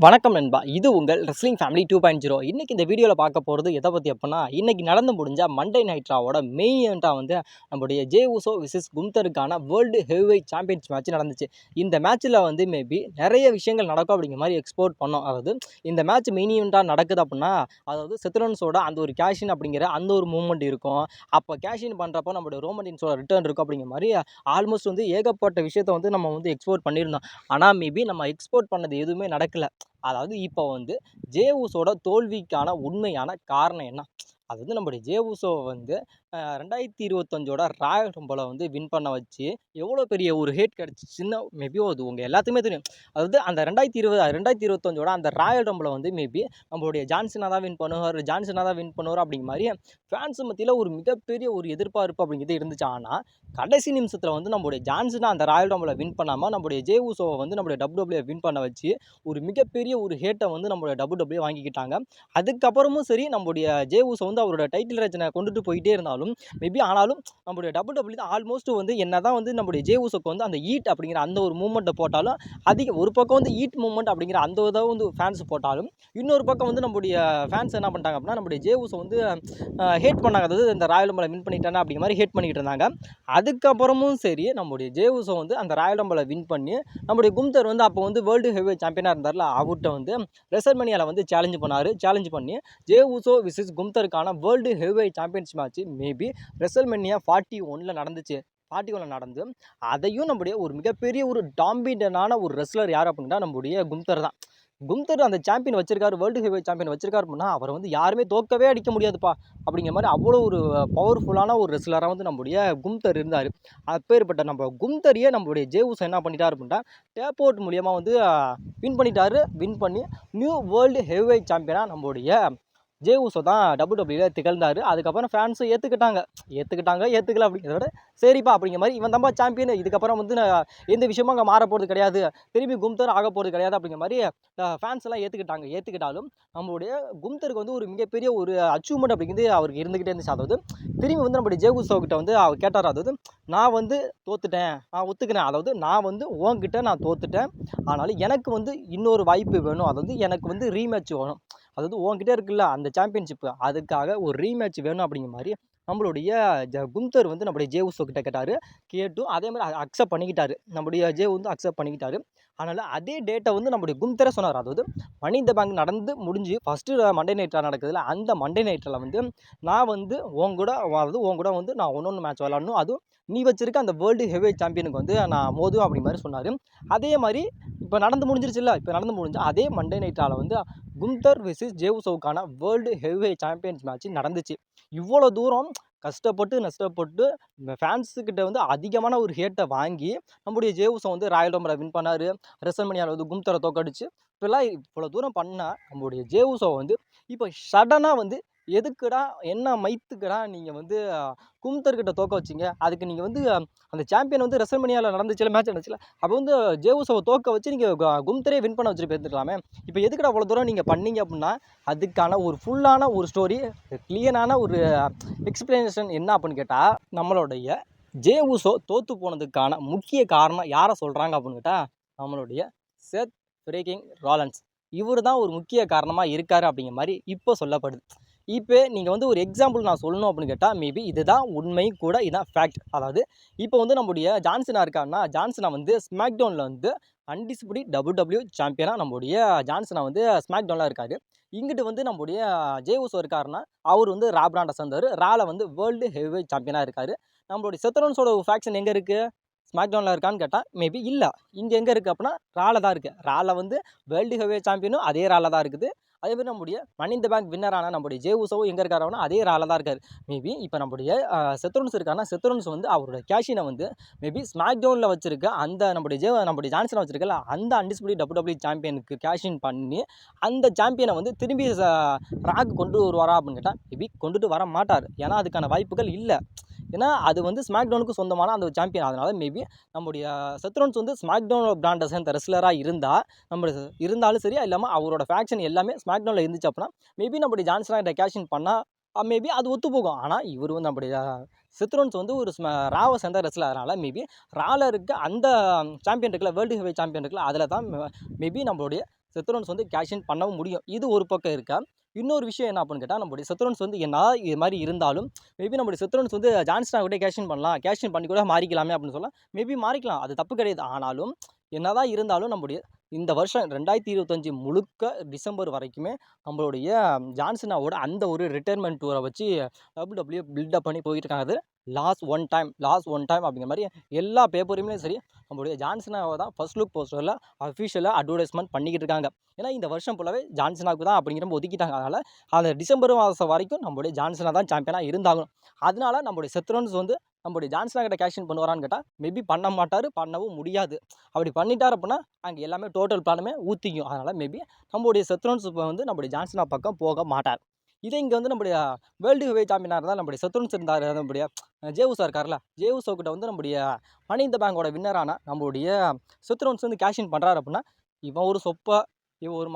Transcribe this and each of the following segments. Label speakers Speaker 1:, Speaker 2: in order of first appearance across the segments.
Speaker 1: வணக்கம் நண்பா. இது உங்கள் ரெஸ்லிங் ஃபேமிலி 2.0. இன்னைக்கு இந்த வீடியோவில் பார்க்க போகிறது எதை பற்றி அப்படின்னா, இன்னைக்கு நடந்து முடிஞ்ச மண்டே நைட் ராவோட மெயின் ஈவெண்ட்டாக வந்து நம்முடைய ஜே உசோ விசஸ் குந்தருக்கான வேர்ல்டு ஹெவிவெயிட் சாம்பியன்ஸ் மேட்ச் நடந்துச்சு. இந்த மேட்ச்சில் வந்து மேபி நிறைய விஷயங்கள் நடக்கும் அப்படிங்கிற மாதிரி எக்ஸ்போர்ட் பண்ணோம். அதாவது இந்த மேட்ச் மெயின் ஈவெண்ட்டாக நடக்குது அப்படின்னா, அதாவது செத்ரோன்ஸோட அந்த ஒரு கேஷின் அப்படிங்கிற அந்த ஒரு மூமெண்ட் இருக்கும். அப்போ கேஷின் பண்ணுறப்போ நம்மளுடைய ரோமன்ஸோட ரிட்டர்ன் இருக்கும் அப்படிங்கிற மாதிரி ஆல்மோஸ்ட் வந்து ஏகப்பட்ட விஷயத்தை வந்து நம்ம வந்து எக்ஸ்போர்ட் பண்ணியிருந்தோம். ஆனால் மேபி நம்ம எக்ஸ்போர்ட் பண்ணது எதுவுமே நடக்கலை. அதாவது இப்போ வந்து ஜே உசோட தோல்விக்கான உண்மையான காரணம் என்ன? அது வந்து நம்முடைய ஜே உசோ வந்து 2025 ராயல் ரம்பிளை வந்து வின் பண்ண வச்சு எவ்வளோ பெரிய ஒரு ஹேட் கிடச்சிச்சின்னு மேபி அது உங்கள் எல்லாத்துக்குமே தெரியும். அதாவது அந்த 2025 அந்த ராயல் ரம்பிளை வந்து மேபி நம்மளுடைய ஜான்சனாக தான் வின் பண்ணுவார் அப்படிங்கிற மாதிரி ஃபேன்ஸ் மத்தியில் ஒரு மிகப்பெரிய ஒரு எதிர்பார்ப்பு அப்படிங்கிறது இருந்துச்சு. ஆனால் கடைசி நிமிஷத்தில் வந்து நம்மளுடைய ஜான்சனா அந்த ராயல் ரம்பிளை வின் பண்ணாமல் நம்மளுடைய ஜே உசோவை வந்து நம்மளுடைய WWE வின் பண்ண வச்சு ஒரு மிகப்பெரிய ஒரு ஹேட்டை வந்து நம்மளுடைய WWE வாங்கிக்கிட்டாங்க. அதுக்கப்புறமும் சரி நம்மளுடைய ஜே உசோ வந்து அவரோட டைட்டில் ரச்சனை கொண்டுட்டு போயிட்டே இருந்தாலும் மேபி ஆனாலும் நம்மளுடைய WWE தான் ஆல்மோஸ்ட் வந்து என்னதான் வந்து நம்மளுடைய ஜே உசோக்கு வந்து அந்த ஈட் அப்படிங்கிற அந்த ஒரு மூமெண்ட்டை போட்டாலும் ஒரு பக்கம் வந்து ஈட் மூமெண்ட் அப்படிங்கிற அந்த இதை வந்து ஃபேன்ஸ் போட்டாலும் இன்னொரு பக்கம் வந்து நம்மளுடைய ஃபேன்ஸ் என்ன பண்ணிட்டாங்க அப்படின்னா நம்மளுடைய ஜே உசோ வந்து ஹேட் பண்ணாங்க. அதாவது இந்த ராயல் ரம்பிளை வின் பண்ணிட்டானே அப்படிங்கிற மாதிரி ஹேட் பண்ணிக்கிட்டு இருந்தாங்க. அதுக்கப்புறமும் சரி நம்மளுடைய ஜே உசோ வந்து அந்த ராயல் ரம்பிளை வின் பண்ணி நம்மளுடைய குந்தர் வந்து அப்போ வந்து வேர்ல்டு ஹெவிவெயிட் சாம்பியனாக இருந்தார்ல, அவர்கிட்ட வந்து ரெசல்மேனியாவில் வந்து சேலஞ்ச் பண்ணி ஜே உசோ விசஸ் குந்தருக்கான world heavyweight champions match maybe WrestleMania 41 நடந்துச்சு. 41 நடந்து அதையும் நம்முடைய ஒரு மிகப்பெரிய ஒரு டாமினன்டான ஒரு ரெஸ்லர் யார் அப்படின்னா நம்முடைய குந்தர் தான். குந்தர் அந்த சாம்பியன் வச்சிருக்காரு, வேர்ல்டு ஹெவிவெயிட் சாம்பியன் வச்சிருக்காரு அப்படின்னா அவரை வந்து யாருமே தோக்கவே அடிக்க முடியாதுப்பா அப்படிங்கிற மாதிரி அவ்வளோ ஒரு பவர்ஃபுல்லான ஒரு ரெஸ்லராக வந்து நம்முடைய குந்தர் இருந்தார். அப்பேற்பட்ட நம்ம குந்தரையே நம்மளுடைய ஜே உசோ என்ன பண்ணிட்டார் அப்படின்னா டேப் அவுட் மூலியமாக வந்து வின் பண்ணி நியூ வேர்ல்டு ஹெவிவெயிட் சாம்பியனாக நம்மளுடைய ஜே உசோ தான் WWE திகழ்ந்தார். அதுக்கப்புறம் ஃபேன்ஸும் ஏற்றுக்கல அப்படிங்கிறத விட சரிப்பா அப்படிங்கிற மாதிரி இவன் தான்ப்பா சாம்பியன், இதுக்கப்புறம் வந்து எந்த விஷயமும் அங்கே மாற போகிறது கிடையாது, திரும்பி கும்தர் ஆக போகிறது கிடையாது அப்படிங்கிற மாதிரி ஃபேன்ஸ் எல்லாம் ஏற்றுக்கிட்டாலும் நம்மளுடைய கும்தருக்கு வந்து ஒரு மிகப்பெரிய ஒரு அச்சீவ்மெண்ட் அப்படிங்கிறது அவருக்கு இருந்துக்கிட்டே இருந்துச்சு. அதாவது திரும்பி வந்து நம்மளுடைய ஜே உசோ கிட்ட வந்து அவர் கேட்டார், அதாவது நான் வந்து தோத்துட்டேன், நான் ஒத்துக்கிறேன், அதாவது நான் வந்து உன்கிட்ட நான் தோத்துட்டேன், ஆனாலும் எனக்கு வந்து இன்னொரு வாய்ப்பு வேணும், அதாவது எனக்கு வந்து ரீமேட்ச் வேணும், அதாவது உன்கிட்ட இருக்குல்ல அந்த சாம்பியன்ஷிப்பு அதுக்காக ஒரு ரீமேட்ச் வேணும் அப்படிங்கிற மாதிரி நம்மளுடைய குந்தர் வந்து நம்மளுடைய ஜே உசோ கிட்ட கேட்டும் அதே மாதிரி அக்செப்ட் பண்ணிக்கிட்டாரு. நம்முடைய ஜே வந்து அக்செப்ட் பண்ணிக்கிட்டாரு. அதனால் அதே டேட்டை வந்து நம்முடைய குந்தரை சொன்னார். அதாவது மணி இந்த பேங்க் நடந்து முடிஞ்சு ஃபஸ்ட்டு மண்டே நைட்டாக நடக்குதுல்ல, அந்த மண்டே நைட்டில் வந்து நான் வந்து உன் கூட வந்து நான் ஒன்று மேட்ச் விளாடணும், அதுவும் நீ வச்சிருக்க அந்த வேர்ல்டு ஹெவிவெயிட் சாம்பியனுக்கு வந்து நான் மோதும் அப்படி மாதிரி சொன்னார். அதே மாதிரி இப்போ நடந்து முடிஞ்சு அதே மண்டே நைட்டால் வந்து குந்தர் விசஸ் ஜே உசோவுக்கான வேர்ல்டு ஹெவிவெயிட் சாம்பியன்ஸ் மேட்ச் நடந்துச்சு. இவ்வளோ தூரம் நஷ்டப்பட்டு ஃபேன்ஸுக்கிட்ட வந்து அதிகமான ஒரு ஹேட்டை வாங்கி நம்முடைய ஜே உசோ வந்து ராயல் ரம்பிளை வின் பண்ணார். ரெசல்மேனியாவில் வந்து குந்தரை தோக்கடிச்சு இப்போல்லாம் இவ்வளோ தூரம் பண்ணால் நம்மளுடைய ஜே உசோ வந்து இப்போ சடனாக வந்து எதுக்குடா என்ன மைத்துக்குடா நீங்கள் வந்து குந்தர்கிட்ட தோக்க வச்சிங்க, அதுக்கு நீங்கள் வந்து அந்த சாம்பியன் வந்து ரெசல்மேனியாவில் மேட்ச் நடந்துச்சுல, அப்போ வந்து ஜே உசோவை தோக்க வச்சு நீங்கள் குந்தரே வின் பண்ண வச்சுட்டு போயிருந்துக்கலாமே, இப்போ எதுக்குடா அவ்வளோ தூரம் நீங்கள் பண்ணீங்க அப்படின்னா அதுக்கான ஒரு ஃபுல்லான ஒரு ஸ்டோரி, கிளியரான ஒரு எக்ஸ்பிளனேஷன் என்ன அப்படின்னு கேட்டால் நம்மளுடைய ஜே உசோ தோற்று போனதுக்கான முக்கிய காரணம் யாரை சொல்கிறாங்க அப்படின்னு கேட்டால் நம்மளுடைய செத் ஃப்ரீக்கிங் ராலன்ஸ். இவர் தான் ஒரு முக்கிய காரணமாக இருக்கார் அப்படிங்கிற மாதிரி இப்போ சொல்லப்படுது. இப்போ நீங்கள் வந்து ஒரு எக்ஸாம்பிள் நான் சொல்லணும் அப்படின்னு கேட்டால் மேபி இதுதான் உண்மை கூட, இதுதான் ஃபேக்ட். அதாவது இப்போ வந்து நம்முடைய ஜான்சனா இருக்காருன்னா, ஜான்சனா வந்து ஸ்மாக்டவுனில் வந்து அன்டிஸ்பியூட்டட் WWE சாம்பியனாக நம்முடைய ஜான்சனா வந்து ஸ்மாக்டவுனில் இருக்கார். இங்கிட்டு வந்து நம்முடைய ஜே உசோ இருக்காருன்னா அவர் வந்து ரா பிராண்டை சேர்ந்தார். ரால வந்து வேர்ல்டு ஹெவிவெயிட் சாம்பியனாக இருக்கார். நம்மளுடைய செத்ரோன்ஸோட ஃபேக்ஷன் எங்கே இருக்குது, ஸ்மாக்டவுனில் இருக்கான்னு கேட்டால் மேபி இல்லை. இங்கே எங்கே இருக்குது அப்படின்னா ரால தான் இருக்குது. ரால வந்து வேர்ல்டு ஹெவிவெயிட் சாம்பியனும் அதே ரால தான் இருக்குது. அதேமாதிரி நம்முடைய மணி இந்த பேங்க் வின்னரான நம்முடைய ஜே உசோவும் எங்கே இருக்காருன்னா அதே ரால தான் இருக்கார். மேபி இப்போ நம்முடைய செத்ரோன்ஸ் இருக்காருன்னா செத்ரோன்ஸ் வந்து அவரோட கேஷினை வந்து மேபி ஸ்மாக்டவுனில் வச்சிருக்க அந்த நம்முடைய ஜான்சனை வச்சிருக்கல அந்த அன்டிஸ்பியூட்டட் WWE சாம்பியனுக்கு கேஷின் பண்ணி அந்த சாம்பியனை வந்து திரும்பி ராக்கு கொண்டு வருவாரா அப்படின்னு கேட்டால் மேபி கொண்டுட்டு வர மாட்டார். ஏன்னா அதுக்கான வாய்ப்புகள் இல்லை. ஏன்னா அது வந்து ஸ்மாக்டவுனுக்கு சொந்தமான அந்த சாம்பியன். அதனால் மேபி நம்முடைய செத்ரோன்ஸ் வந்து ஸ்மாக்டவுன் பிராண்டை சேர்ந்த ரெஸ்லராக இருந்தாலும் சரியா இல்லாமல் அவரோட ஃபேக்ஷன் எல்லாமே ஸ்மாக்டவுனில் இருந்துச்சு அப்படின்னா மேபி நம்முடைய ஜான்சனா கேஷின் பண்ணால் மேபி அது ஒத்து போகும். ஆனால் இவர் வந்து நம்முடைய செத்ரோன்ஸ் வந்து ஒரு ராவை சேர்ந்த ரெஸ்லர், அதனால் மேபி ராவில் இருக்க அந்த சாம்பியன் இருக்குல்ல, வேர்ல்டு ஹெவிவெயிட் சாம்பியன் இருக்குல்ல, அதில் தான் மேபி நம்மளுடைய செத்ரோன்ஸ் வந்து கேஷ் இன் பண்ணவும் முடியும். இது ஒரு பக்கம் இருக்கா. இன்னொரு விஷயம் என்ன அப்படின்னு கேட்டால், நம்மளுடைய செத்ரோன்ஸ் வந்து என்னதான் இது மாதிரி இருந்தாலும் மேபி நம்மளுடைய செத்ரோன்ஸ் வந்து ஜான்சனா கூட கேஷ் இன் பண்ணலாம், கேஷ் இன் பண்ணி கூட மாறிக்கலாமே அப்படின்னு சொல்லலாம். மேபி மாறிக்கலாம், அது தப்பு கிடையாது. ஆனாலும் என்னதான் இருந்தாலும் நம்முடைய இந்த வருஷம் 2025 முழுக்க டிசம்பர் வரைக்குமே நம்மளுடைய ஜான்சனாவோட அந்த ஒரு ரிட்டையர்மெண்ட் டூரை வச்சு WWE பில்டப் பண்ணி போயிட்டு இருக்காங்க. அது லாஸ்ட் ஒன் டைம் அப்படிங்கிற மாதிரி எல்லா பேப்பரையுமே சரி, நம்மளுடைய ஜான்சனாவை தான் ஃபர்ஸ்ட் லுக் போஸ்டரில் அஃபிஷியலாக அட்வர்டைஸ்மெண்ட் பண்ணிக்கிட்டு இருக்காங்க. ஏன்னா இந்த வருஷம் ஃபுல்லாகவே ஜான்சனாவுக்கு தான் அப்படிங்கிற ஒதுக்கிட்டாங்க. அதனால் அந்த டிசம்பர் மாதம் வரைக்கும் நம்மளுடைய ஜான்சனா தான் சாம்பியனாக இருந்தாகணும். அதனால நம்மளுடைய செத்ரோன்ஸ் வந்து நம்மளுடைய ஜான்சனா கிட்ட கேஷ் இன் பண்ணுவாரான்னு கேட்டால் மேபி பண்ண மாட்டார், பண்ணவும் முடியாது. அப்படி பண்ணிட்டார் அப்படின்னா அங்கே எல்லாமே டோட்டல் பிளானுமே ஊற்றிக்கும். அதனால் மேபி நம்மளுடைய செத்ரோன்ஸ் வந்து நம்மளுடைய ஜான்சனா பக்கம் போக மாட்டார். இதே இங்கே வந்து நம்முடைய வேர்ல்டு ஹெவி சாம்பியனாக இருந்தால் நம்முடைய செத்ரோன்ஸ் இருந்தார், நம்முடைய ஜேவுசா இருக்கார்ல, ஜேவுசா கிட்ட வந்து நம்முடைய மணி இந்த பேங்கோட வின்னரான நம்மளுடைய செத்ரோன்ஸ் வந்து கேஷ் இன் பண்ணுறாரு அப்படின்னா இவன் ஒரு சொப்பை, இவன் ஒரு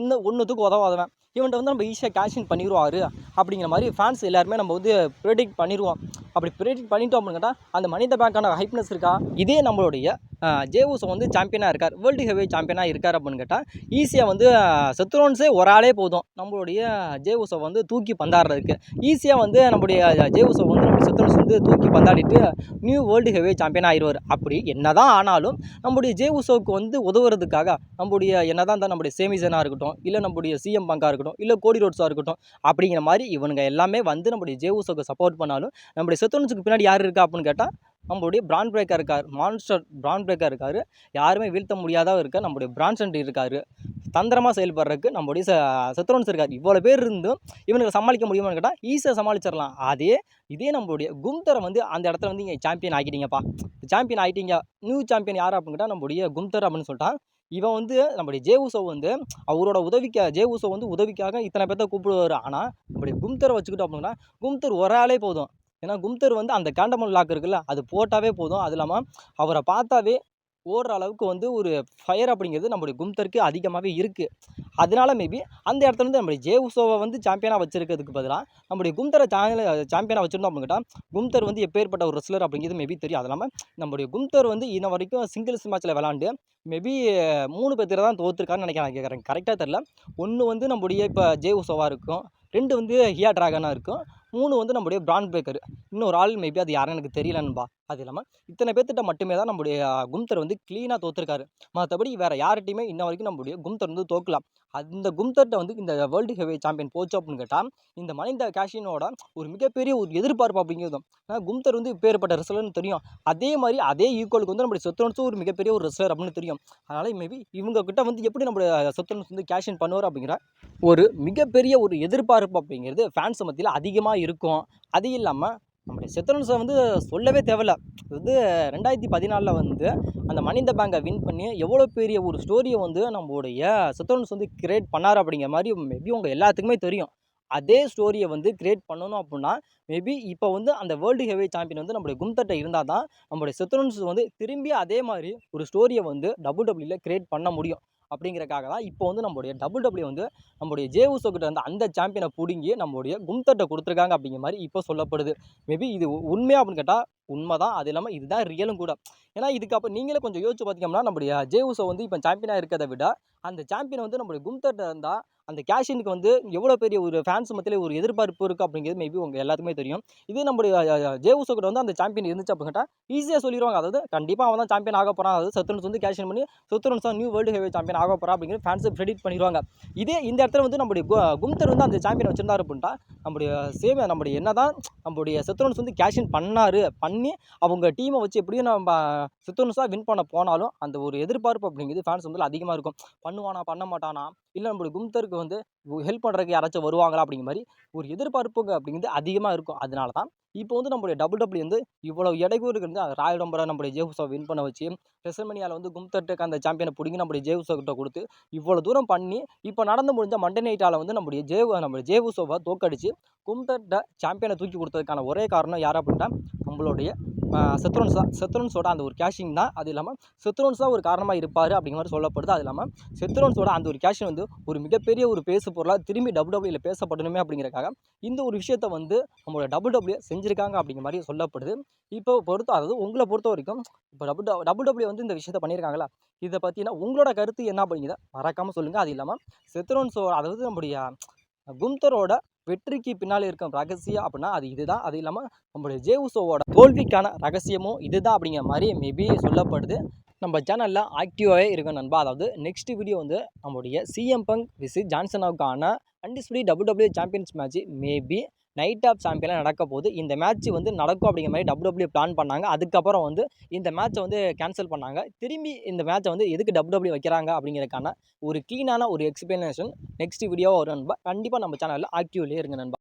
Speaker 1: என்ன ஒன்றுத்துக்கு உதவாதவன், இவன்கிட்ட வந்து நம்ம ஈஸியாக கேஷ் இன் பண்ணிடுவார் அப்படிங்கிற மாதிரி ஃபேன்ஸ் எல்லாருமே நம்ம வந்து ப்ரெடிக்ட் பண்ணிடுவோம். அப்படி ப்ரெடிக்ட் பண்ணிட்டோம் அப்படின்னு கேட்டால் அந்த மணி இந்த பேங்கான ஹைப்னஸ் இருக்கா? இதே நம்மளுடைய ஜேவுசோ வந்து சாம்பியனாக இருக்கார், வேர்ல்டு ஹெவி சாம்பியனாக இருக்கார் அப்படின்னு கேட்டால் ஈஸியாக வந்து செத்ரோன்ஸே ஒரு ஆளே போதும் நம்மளுடைய ஜேவுசோ வந்து தூக்கி பந்தாடுறதுக்கு. ஈஸியாக வந்து நம்மளுடைய ஜேவுசோ வந்து நம்ம செத்ரோன்ஸ் வந்து தூக்கி பந்தாடிட்டு நியூ வேர்ல்டு ஹெவி சாம்பியனாக ஆயிடுவார். அப்படி என்னதான் ஆனாலும் நம்முடைய ஜேவுசோவுக்கு வந்து உதவுறதுக்காக நம்முடைய என்னதான் இருந்தால் நம்முடைய சேமிசனாக இருக்கட்டும், இல்லை நம்முடைய சிஎம் பங்காக இருக்கட்டும், இல்லை கோடி ரோட்ஸாக இருக்கட்டும், அப்படிங்கிற மாதிரி இவனுங்க எல்லாமே வந்து நம்முடைய ஜேவுசோவுக்கு சப்போர்ட் பண்ணாலும் நம்முடைய செத்ரோன்ஸுக்கு பின்னாடி யார் இருக்கா அப்படின்னு கேட்டால் நம்மளுடைய பிரான் பிரேக்கர் இருக்கார், மான்ஸ்டர் பிரான் பிரேக்கர் இருக்கார், யாருமே வீழ்த்த முடியாதவர் இருக்க நம்முடைய பிரான்சன் இருக்கார், தந்திரமாக செயல்படுறதுக்கு நம்முடைய செத்ரோன்ஸ் இருக்கார். இவ்வளோ பேர் இருந்தும் இவனுக்கு சமாளிக்க முடியுமான்னு கேட்டால் ஈஸியாக சமாளிச்சிடலாம். இதே நம்மளுடைய கும்தரை வந்து அந்த இடத்துல வந்து இங்கே சாம்பியன் ஆகிட்டீங்கப்பா, சாம்பியன் ஆகிட்டீங்க, நியூ சாம்பியன் யார் அப்படின்னு கேட்டால் நம்முடைய கும்தர் அப்படின்னு சொல்லிட்டான். இவன் வந்து நம்முடைய ஜேவுசோ வந்து அவரோட ஜேவுசோ வந்து உதவிக்காக இத்தனை பேர்த்த கூப்பிடுவார். ஆனால் நம்முடைய கும்தரை வச்சுக்கிட்டோம் அப்படின்னா கும்தர் ஒரு ஆளே போதும். ஏன்னா கும்தர் வந்து அந்த கேண்டமல் லாக் இருக்குல்ல, அது போட்டாவே போதும். அது இல்லாமல் அவரை பார்த்தாவே ஓடுற அளவுக்கு வந்து ஒரு ஃபயர் அப்படிங்கிறது நம்முடைய கும்தருக்கு அதிகமாகவே இருக்குது. அதனால மேபி அந்த இடத்துல இருந்து நம்முடைய ஜேவுசோவை வந்து சாம்பியனாக வச்சிருக்கிறதுக்கு பதிலாக நம்முடைய கும்தரை சாம்பியனாக வச்சுருந்தோம் அப்படின்னு கேட்டால் கும்தர் வந்து எப்பேற்பட்ட ஒரு ரெஸ்லர் அப்படிங்கிறது மேபி தெரியும். அது இல்லாமல் நம்முடைய கும்தர் வந்து இன்ன வரைக்கும் சிங்கிள்ஸ் மேட்ச்சில் விளாண்டு மேபி 3 பேர் தான் தோற்றுருக்காருன்னு நினைக்கிறேன், கரெக்டாக தெரில. 1 வந்து நம்முடைய இப்போ ஜேவுசோவாக இருக்கும், 2 வந்து ஹியா டிராகனாக இருக்கும், 3 வந்து நம்முடைய பிரான் பிரேக்கர், இன்னொரு ஆள் மேபி அது யாருன்னு எனக்கு தெரியலன்பா. அது இல்லாமல் இத்தனை பேர்த்திட்ட மட்டுமே தான் நம்முடைய கும்தர் வந்து க்ளீனாக தோற்றுருக்காரு. மற்றபடி வேறு யார்கிட்டையுமே இன்ன வரைக்கும் நம்முடைய கும்தர் வந்து தோக்கலாம். அந்த கும்தர்கிட்ட வந்து இந்த வேர்ல்டு ஹெவி சாம்பியன் போச்சு அப்படின்னு கேட்டால் இந்த மனித கேஷினோட ஒரு மிகப்பெரிய ஒரு எதிர்பார்ப்பு அப்படிங்கிறதும். ஏன்னா கும்தர் வந்து இப்பேற்பட்ட ரெஸ்லர்னு தெரியும், அதே மாதிரி அதே ஈக்குவலுக்கு வந்து நம்முடைய செத்ரோன்ஸும் ஒரு மிகப்பெரிய ஒரு ரெஸ்லர் அப்படின்னு தெரியும். அதனால் மேபி இவங்க கிட்ட வந்து எப்படி நம்முடைய செத்ரோன்ஸ் வந்து கேஷ் இன் பண்ணுவார் அப்படிங்கிற ஒரு மிகப்பெரிய ஒரு எதிர்பார்ப்பு அப்படிங்கிறது ஃபேன்ஸ் மத்தியில் அதிகமாக இருக்கும். அது இல்லாமல் நம்முடைய செத்ரோன்ஸை வந்து சொல்லவே தேவையில்ல. அது வந்து 2014 வந்து அந்த மணி இந்த பேங்கை வின் பண்ணி எவ்வளோ பெரிய ஒரு ஸ்டோரியை வந்து நம்மளுடைய செத்ரோன்ஸ் வந்து கிரியேட் பண்ணார் அப்படிங்கிற மாதிரி மேபி உங்கள் எல்லாத்துக்குமே தெரியும். அதே ஸ்டோரியை வந்து கிரியேட் பண்ணணும் அப்படின்னா மேபி இப்போ வந்து அந்த வேர்ல்டு ஹெவி சாம்பியன் வந்து நம்மளுடைய கும்தர்ட்ட இருந்தால் தான் நம்மளுடைய செத்ரோன்ஸ் வந்து திரும்பி அதே மாதிரி ஒரு ஸ்டோரியை வந்து WWE கிரியேட் பண்ண முடியும். அப்படிங்கிறக்காக தான் இப்போ வந்து நம்மளுடைய WWE வந்து நம்முடைய ஜேவுசோ கிட்ட இருந்த அந்த சாம்பியனை பிடுங்கி நம்மளுடைய கும்தர்ட்ட கொடுத்துருக்காங்க அப்படிங்கிற மாதிரி இப்போ சொல்லப்படுது. மேபி இது உண்மையா அப்படின்னு கேட்டால் உண்மை தான். அது இல்லாமல் இதுதான் ரியலும் கூட. ஏன்னா இதுக்கு நீங்களே கொஞ்சம் யோசிச்சு பார்த்தீங்கன்னா நம்முடைய ஜேவுசோ வந்து இப்போ சாம்பியனாக இருக்கிறத விட அந்த சாம்பியன் வந்து நம்மளுடைய கும்தர்ட்ட இருந்தால் அந்த கேஷினுக்கு வந்து எவ்வளோ பெரிய ஒரு ஃபேன்ஸ் மத்தியில் ஒரு எதிர்பார்ப்பு இருக்குது அப்படிங்கிறது மேபி உங்கள் எல்லாத்துக்குமே தெரியும். இதே நம்முடைய ஜேவுசோ கிட்ட வந்து அந்த சாம்பியன் இருந்துச்சு அப்படின்னு கேட்டால் ஈஸியாக சொல்லிடுவாங்க. அதாவது கண்டிப்பாக அவன் தான் சாம்பியன் ஆக போகிறான், அதாவது செத்ரோன்ஸ் வந்து கேஷ் இன் பண்ணி செத்ரோன்ஸ் தான் நியூ வேர்ல்டு ஹெவி சாம்பியன் ஆக போகிறா அப்படிங்கிற ஃபேன்ஸை ப்ரெடிக்ட் பண்ணிடுவாங்க. இதே இந்த இடத்துல வந்து நம்முடைய கும்தர் வந்து அந்த சாம்பியன் வச்சிருந்தாரு அப்படின்ட்டா நம்முடைய என்னதான் நம்முடைய செத்ரோன்ஸ் வந்து கேஷ் இன் பண்ணி அவங்க டீமை வச்சு எப்படியும் நம்ம செத்ரோன்ஸாக வின் பண்ண போனாலும் அந்த ஒரு எதிர்பார்ப்பு அப்படிங்கிறது ஃபேன்ஸ் வந்து அதிகமாக இருக்கும். பண்ணுவானா பண்ண மாட்டானா, இல்லை நம்மளுடைய கும்தருக்கு வந்து ஹெல்ப் பண்ணுறதுக்கு யாராச்சும் வருவாங்களா அப்படிங்கிற மாதிரி ஒரு எதிர்பார்ப்புங்க அப்படிங்கிறது அதிகமாக இருக்கும். அதனால தான் இப்போ வந்து நம்மளுடைய WWE வந்து இவ்வளோ இடையூறு இருந்து ராயல் ரம்பரை நம்முடைய ஜேவுசோ வின் பண்ண வச்சு ரெசல்மேனியாவில் வந்து கும்தர்ட்டுக்கு அந்த சாம்பியனை பிடிங்கி நம்முடைய ஜேவுசோ கிட்ட கொடுத்து இவ்வளோ தூரம் பண்ணி இப்போ நடந்து முடிஞ்ச மண்டே நைட்டால் வந்து நம்முடைய ஜேவுசோவை தோக்கடிச்சு கும்தர்ட்ட சாம்பியனை தூக்கி கொடுத்ததுக்கான ஒரே காரணம் யார் அப்படின்னா நம்மளுடைய செத்ரோன்ஸோட அந்த ஒரு கேஷிங் தான். அது இல்லாமல் செத்ரோன்ஸ் தான் ஒரு காரணமாக இருப்பார் அப்படிங்கிற மாதிரி சொல்லப்படுது. அது இல்லாமல் செத்ரோன்ஸோட அந்த ஒரு கேஷிங் வந்து ஒரு மிகப்பெரிய ஒரு பேசு பொருளாக திரும்பி டபிள்யூடபிள்யூல பேசப்படணுமே அப்படிங்கிறக்காக இந்த ஒரு விஷயத்தை வந்து நம்மளோட டபிள்யூடபிள்யூ செஞ்சுருக்காங்க அப்படிங்கிற மாதிரி சொல்லப்படுது. இப்போ அதாவது உங்களை பொறுத்த வரைக்கும் இப்போ டபிள்யூடபிள்யூ வந்து இந்த விஷயத்தை பண்ணியிருக்காங்களா, இதை பற்றினா உங்களோட கருத்து என்ன அப்படிங்கிறத மறக்காமல் சொல்லுங்கள். அது இல்லாமல் செத்ரோன்ஸோட அதாவது நம்முடைய குந்தரோட வெற்றிக்கு பின்னால் இருக்கும் ரகசியம் அப்படின்னா அது இதுதான். அது இல்லாமல் நம்மளுடைய ஜே உசோவோட தோல்விக்கான ரகசியமும் இதுதான் அப்படிங்கிற மாதிரி மேபி சொல்லப்படுது. நம்ம சேனலில் ஆக்டிவாகவே இருக்கும் நண்பா. அதாவது நெக்ஸ்ட் வீடியோ வந்து நம்மளுடைய சிஎம் பங்க் விசிஸ் ஜான்சனாவுக்கான undisputed W W champions match maybe night of சாம்பியனாக நடக்க போகுது. இந்த மேட்ச் வந்து நடக்கும் அப்படிங்கிற மாதிரி டபிள்யூடபிள்யூ பிளான் பண்ணாங்க. அதுக்கப்புறம் வந்து இந்த மேட்சை வந்து கேன்சல் பண்ணாங்க. திரும்பி இந்த மேட்சை வந்து எதுக்கு டபிள்யூடபிள்யூ வைக்கிறாங்க அப்படிங்கிறதுக்கான ஒரு க்ளீனான ஒரு எக்ஸ்பிளனேஷன் நெக்ஸ்ட் வீடியோவாக வரும் நண்பா. கண்டிப்பாக நம்ம சேனலில் ஆக்டிவ்லேயே இருங்க நண்பா.